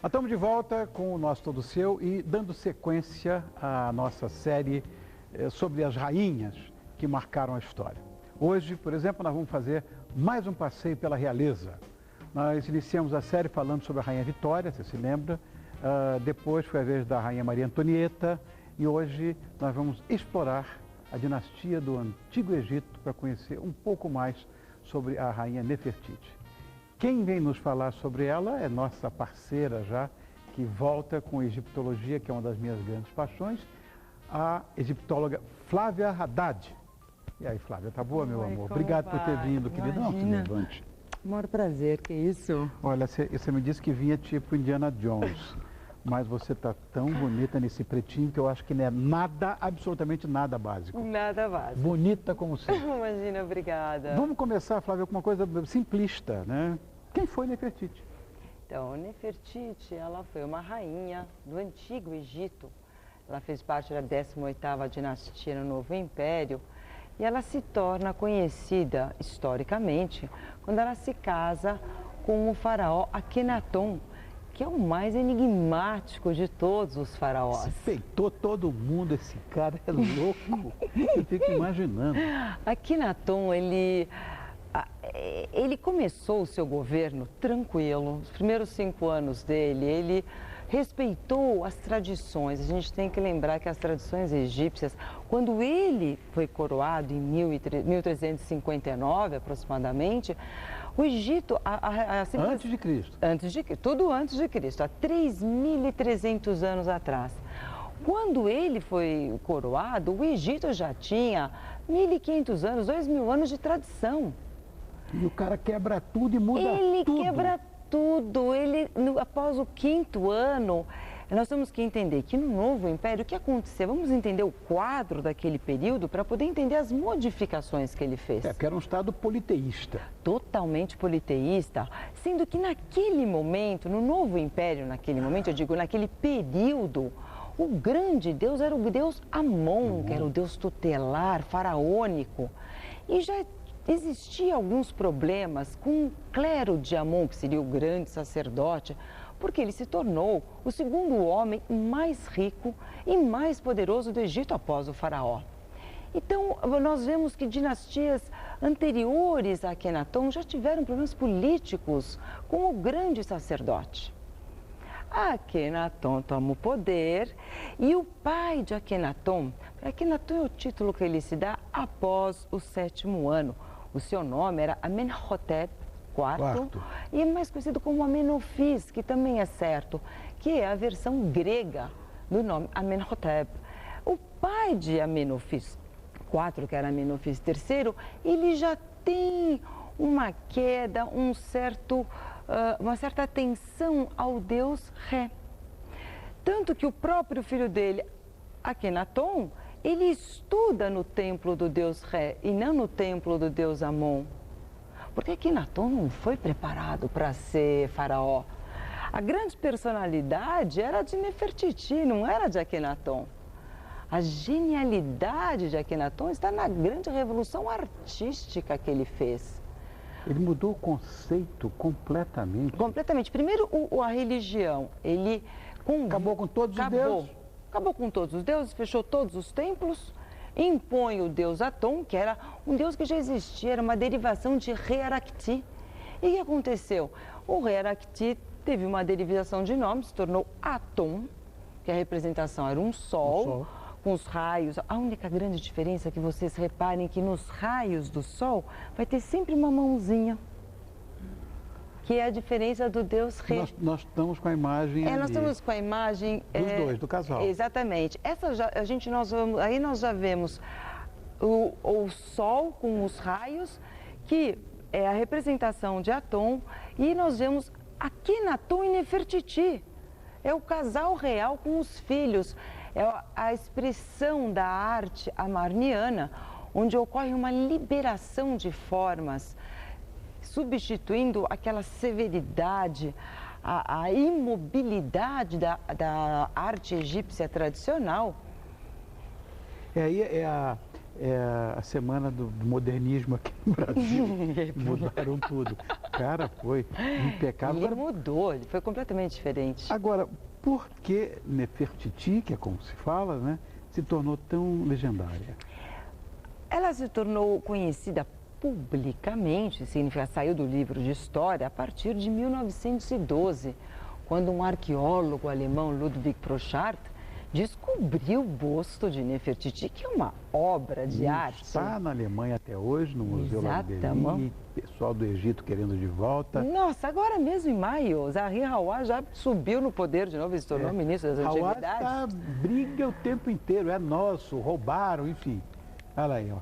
Estamos de volta com o nosso Todo Seu e dando sequência à nossa série sobre as rainhas que marcaram a história. Hoje, por exemplo, nós vamos fazer mais um passeio pela realeza. Nós iniciamos a série falando sobre a Rainha Vitória, você se lembra? Depois foi a vez da Rainha Maria Antonieta e hoje nós vamos explorar a dinastia do Antigo Egito para conhecer um pouco mais sobre a Rainha Nefertiti. Quem vem nos falar sobre ela é nossa parceira já, que volta com egiptologia, que é uma das minhas grandes paixões, a egiptóloga Flávia Haddad. E aí, Flávia, tá boa, meu amor? Obrigado por ter vindo, querida. Não, se levante. Maior prazer, que isso? Olha, você me disse que vinha tipo Indiana Jones, mas você tá tão bonita nesse pretinho que eu acho que não é nada, absolutamente nada básico. Nada básico. Bonita como sempre. Imagina, obrigada. Vamos começar, Flávia, com uma coisa simplista, né? Quem foi Nefertiti? Então, Nefertiti, ela foi uma rainha do Antigo Egito. Ela fez parte da 18ª dinastia no Novo Império e ela se torna conhecida historicamente quando ela se casa com o faraó Akhenaton, que é o mais enigmático de todos os faraós. Se peitou todo mundo, esse cara é louco. Eu fico imaginando. Akhenaton, ele começou o seu governo tranquilo. Os primeiros 5 anos dele, ele respeitou as tradições. A gente tem que lembrar que as tradições egípcias, quando ele foi coroado em 1359 aproximadamente, o Egito... Antes de Cristo. Tudo antes de Cristo, há 3.300 anos atrás. Quando ele foi coroado, o Egito já tinha 1.500 anos, 2.000 anos de tradição. E o cara quebra tudo e muda tudo. Ele quebra tudo. Após o 5º ano, nós temos que entender que no Novo Império, o que aconteceu? Vamos entender o quadro daquele período para poder entender as modificações que ele fez. Porque era um Estado politeísta. Totalmente politeísta, sendo que naquele momento, no Novo Império, naquele período, o grande Deus era o Deus Amon, que era o Deus tutelar, faraônico. E já existiam alguns problemas com o clero de Amon, que seria o grande sacerdote, porque ele se tornou o segundo homem mais rico e mais poderoso do Egito após o faraó. Então, nós vemos que dinastias anteriores a Akhenaton já tiveram problemas políticos com o grande sacerdote. Akhenaton toma o poder e o pai de Akhenaton é o título que ele se dá após o 7º ano. O seu nome era Amenhotep IV e é mais conhecido como Amenofis, que também é certo, que é a versão grega do nome Amenhotep. O pai de Amenofis IV, que era Amenofis III, ele já tem uma queda, uma certa atenção ao deus Ré. Tanto que o próprio filho dele, Akhenaton, ele estuda no templo do deus Ré e não no templo do deus Amon. Porque Akhenaton não foi preparado para ser faraó. A grande personalidade era de Nefertiti, não era de Akhenaton. A genialidade de Akhenaton está na grande revolução artística que ele fez. Ele mudou o conceito completamente. Completamente. Primeiro, a religião. Ele acabou com todos os deuses. Acabou com todos os deuses, fechou todos os templos, impõe o deus Aton, que era um deus que já existia, era uma derivação de Re-Arakti. E o que aconteceu? O Re-Arakti teve uma derivação de nome, se tornou Aton, que a representação era um sol. Com os raios. A única grande diferença é que vocês reparem que nos raios do sol vai ter sempre uma mãozinha, que é a diferença do deus Re. Nós estamos com a imagem nós estamos com a imagem dos dois, do casal. Exatamente. Aí nós já vemos o sol com os raios, que é a representação de Aton, e nós vemos Akhenaton e Nefertiti. É o casal real com os filhos. É a expressão da arte amarniana, onde ocorre uma liberação de formas, substituindo aquela severidade, a imobilidade da arte egípcia tradicional. Aí é a semana do modernismo aqui no Brasil. Mudaram tudo. cara foi impecável. Ele mudou, ele foi completamente diferente. Agora, por que Nefertiti, que é como se fala, né, se tornou tão legendária? Ela se tornou conhecida publicamente, significa saiu do livro de história, a partir de 1912, quando um arqueólogo alemão, Ludwig Borchardt, descobriu o busto de Nefertiti, que é uma obra de arte. Está na Alemanha até hoje, no Museu lá de Berlim, pessoal do Egito querendo de volta. Nossa, agora mesmo em maio, Zahi Hawass já subiu no poder de novo e se tornou ministro das Antiguidades. Hawass briga o tempo inteiro, é nosso, roubaram, enfim. Olha aí, ó.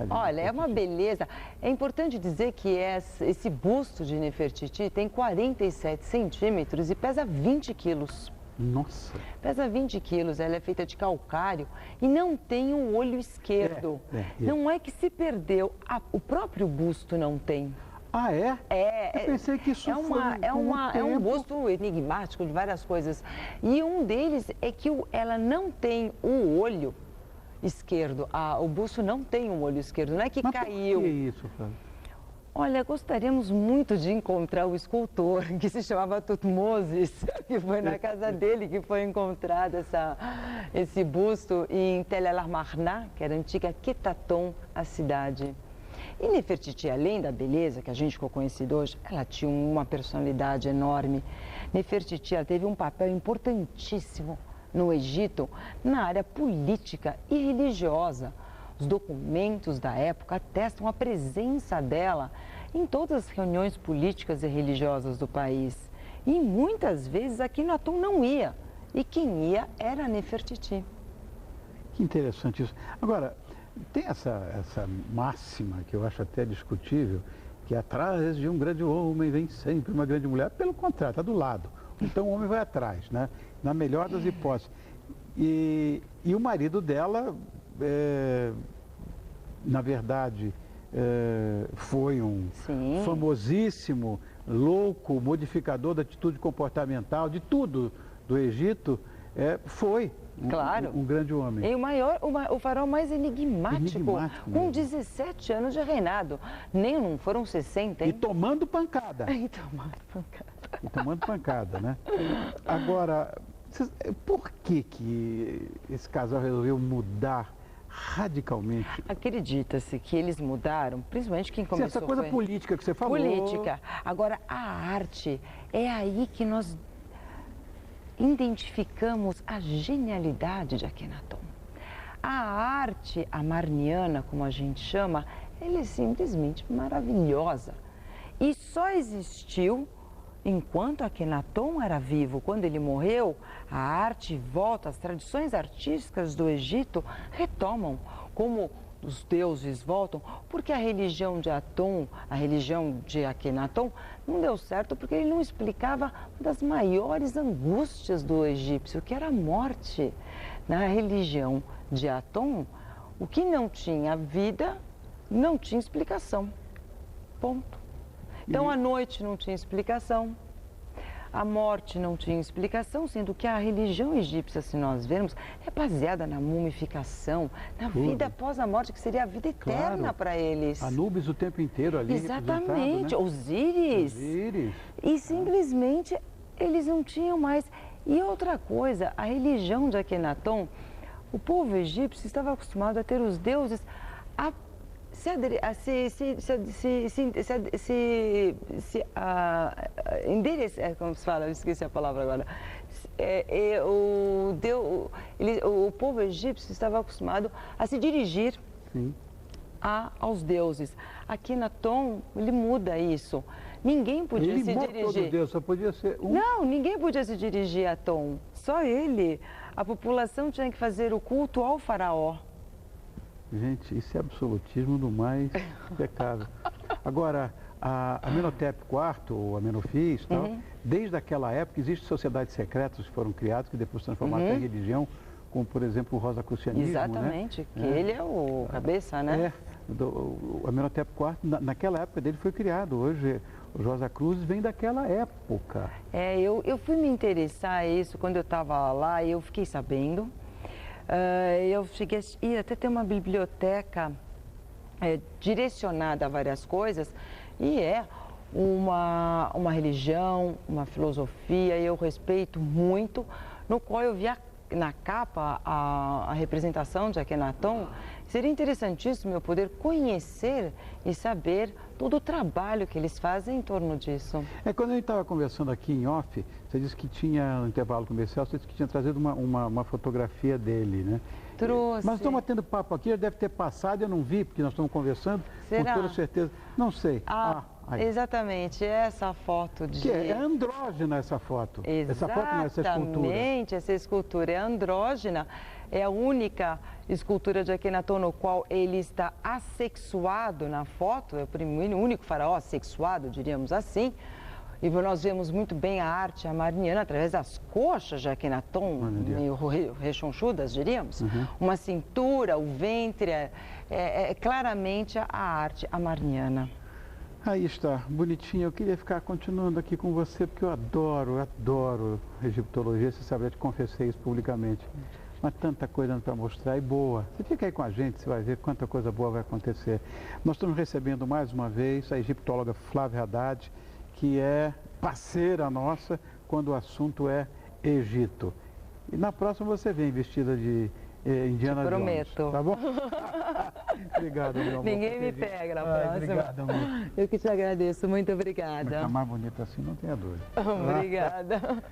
Olha, é uma beleza. É importante dizer que esse busto de Nefertiti tem 47 centímetros e pesa 20 quilos. Nossa! Pesa 20 quilos, ela é feita de calcário e não tem um olho esquerdo. Não é que se perdeu, o próprio busto não tem. Ah, é? Eu pensei que isso é um busto enigmático de várias coisas. E um deles é que ela não tem o olho esquerdo. O busto não tem um olho esquerdo, não é que caiu. Por que isso, Flávia? Olha, gostaríamos muito de encontrar o escultor que se chamava Tutmosis, que foi na casa dele que foi encontrado esse busto em Tel El Amarna, que era a antiga Quetaton, a cidade. E Nefertiti, além da beleza que a gente ficou conhecido hoje, ela tinha uma personalidade enorme. Nefertiti teve um papel importantíssimo no Egito, na área política e religiosa. Os documentos da época atestam a presença dela em todas as reuniões políticas e religiosas do país. E muitas vezes Akhenaton não ia, e quem ia era Nefertiti. Que interessante isso. Agora, tem essa máxima que eu acho até discutível, que atrás de um grande homem vem sempre uma grande mulher. Pelo contrário, está do lado. Então o homem vai atrás, né? Na melhor das hipóteses. E o marido dela, na verdade, foi um famosíssimo, louco, modificador da atitude comportamental, de tudo do Egito, foi um grande homem. E o faraó mais enigmático, com 17 anos de reinado. Nem não foram 60, hein? E tomando pancada. E tomando pancada, né? Agora, por que esse casal resolveu mudar radicalmente? Acredita-se que eles mudaram, principalmente quem começou essa coisa política que você falou. Política. Agora, a arte, é aí que nós identificamos a genialidade de Akhenaton. A arte amarniana, como a gente chama, ela é simplesmente maravilhosa. E só existiu enquanto Akhenaton era vivo. Quando ele morreu, a arte volta, as tradições artísticas do Egito retomam, como os deuses voltam, porque a religião de Aton, a religião de Akhenaton, não deu certo porque ele não explicava uma das maiores angústias do egípcio, que era a morte. Na religião de Aton, o que não tinha vida não tinha explicação. Ponto. Então, a noite não tinha explicação, a morte não tinha explicação, sendo que a religião egípcia, se nós vermos, é baseada na mumificação, na vida após a morte, que seria a vida eterna para eles. Anubis o tempo inteiro ali. Exatamente, né? Osíris. E simplesmente eles não tinham mais. E outra coisa, a religião de Akhenaton, o povo egípcio estava acostumado a ter os deuses como se fala, eu esqueci a palavra agora. O povo egípcio estava acostumado a se dirigir aos deuses. Akhenaton, ele muda isso. Ninguém podia se dirigir. Todo Deus, só podia ser um. Não, ninguém podia se dirigir a Aton. Só ele. A população tinha que fazer o culto ao faraó. Gente, isso é absolutismo do mais pecado. Agora, a Amenhotep IV, ou Amenofis, desde aquela época, existem sociedades secretas que foram criadas, que depois se transformaram em religião, como, por exemplo, o Rosacrucianismo. Exatamente, que ele é o cabeça, né? O Amenhotep IV, naquela época dele, foi criado. Hoje, os Rosacruzes vêm daquela época. Eu fui me interessar a isso quando eu estava lá e eu fiquei sabendo. Eu cheguei a até ter uma biblioteca direcionada a várias coisas e uma religião, uma filosofia, eu respeito muito, no qual eu vi na capa a representação de Akhenaton. Seria interessantíssimo eu poder conhecer e saber todo o trabalho que eles fazem em torno disso. Quando a gente estava conversando aqui em off, você disse que tinha, no intervalo comercial, você disse que tinha trazido uma fotografia dele, né? Trouxe. Mas estamos tendo papo aqui, ele deve ter passado, eu não vi, porque nós estamos conversando, Será? com toda certeza. Não sei. Exatamente, essa foto de... Que é andrógena essa foto. Exatamente, essa foto não é essa escultura. Essa escultura é andrógena, é a única escultura de Akhenaton no qual ele está assexuado na foto, é o único faraó assexuado, diríamos assim. E nós vemos muito bem a arte amarniana através das coxas de Akhenaton, meio rechonchudas, diríamos. Uma cintura, o ventre, é claramente a arte amarniana. Aí está, bonitinho. Eu queria ficar continuando aqui com você, porque eu adoro egiptologia. Você sabe, eu te confessei isso publicamente. Mas tanta coisa para mostrar e boa. Você fica aí com a gente, você vai ver quanta coisa boa vai acontecer. Nós estamos recebendo mais uma vez a egiptóloga Flávia Haddad, que é parceira nossa quando o assunto é Egito. E na próxima você vem vestida de Indiana Jones. Prometo. Tá bom? Obrigado, meu amor. Ninguém me pega na próxima. Obrigado, amor. Eu que te agradeço. Muito obrigada. Mas tá mais bonita assim, não tenha dúvida. Obrigada.